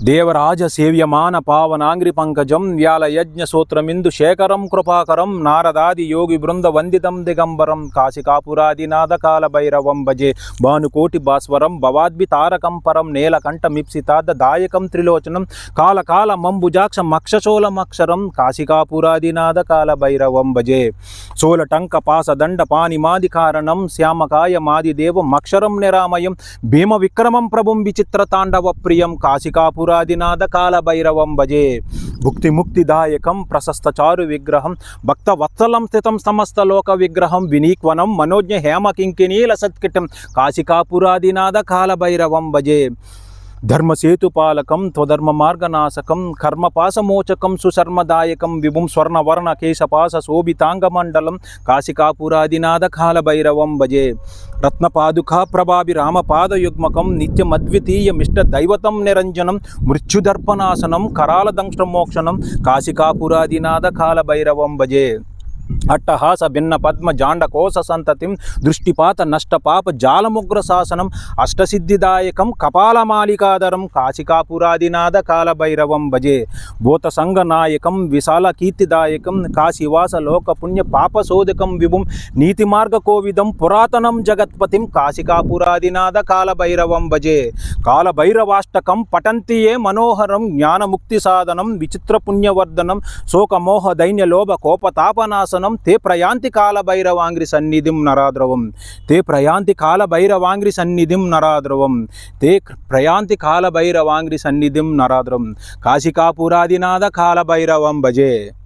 దేవరాజ సేవ్యమాన పావనాంగ్రి పంకజం వ్యాల యజ్ఞ సూత్రమిందు శేఖరం కృపాకరం నారదాది యోగి బృంద వందితం దిగంబరం కాశికాపురాదినాథ కాల భైరవం భజే భానుకోటి భాస్వరం భవాద్భి తారకం పరం నేలకంఠమిప్సితార్థ దాయకం త్రిలోచనం కాలకాల మంబుజాక్ష మక్షశోలమక్షరం కాశికాపురాదినాథ కాల భైరవం భజే సోలటంక పాసదండ పానిమాది కారణం శ్యామకాయ మాదిదేవం అక్షరం నిరామయం భీమ విక్రమం ప్రభుం విచిత్ర తాండవ ప్రియం కాశికాపురాదినాథ కాల భైరవం భజే భుక్తి ముక్తిదాయకం ప్రశస్త చారు విగ్రహం భక్త వత్సలం స్థితం సమస్త లోక విగ్రహం వినీక్వనం మనోజ్ఞ హేమ కింకినీల సత్కిటం కాశికాపురాదినాథ కాల భైరవం భజే ధర్మసేతుపాలకం త్వధర్మ మార్గనాశకం కర్మపాసమోచకం సుశర్మదాయకం విభుం స్వర్ణవర్ణ కేశపాస శోభితాంగమండలం కాశికాపురాదినాథ కాల భైరవం భజే రత్నపాదుకా ప్రభావి రామపాదయుగ్మకం నిత్యమద్వితీయమిష్ట దైవతం నిరంజనం మృత్యుదర్పనాశనం కరాల దంష్ట్రమోక్షణం కాశికాపురాదినాథ కాల భైరవం భజే అట్టహాస భిన్న పద్మ జాండకోశ సంతతిం దృష్టిపాత నష్టపాప జాలముగ్ర శాసనం అష్టసిద్ధిదాయకం కపాలమాలికాధరం కాశికాపురాదినాథ కాల భైరవం భజే భూత సంగనాయకం విశాల కీర్తిదాయకం కాశీవాస లోక పుణ్య పాపశోధకం విభుం నీతి మార్గ కోవిదం పురాతనం జగత్పతిం కాశికాపురాదినాథ కాల భైరవం భజే కాల భైరవాష్టకం పఠంతి ఏ మనోహరం జ్ఞానముక్తి సాధనం విచిత్ర పుణ్యవర్ధనం శోకమోహ దైన్య లోభ కోపతాపనాశనం ते प्रयांति काल भैरवांग्रि सन्निधिं नराद्रवं ते प्रयांति काल भैरवांग्रि सन्निधिं नराद्रवं ते प्रयांति काल भैरवांग्रि सन्निधिं नराद्रवं काशिकापुरादिनाथ काल भैरवं भजे।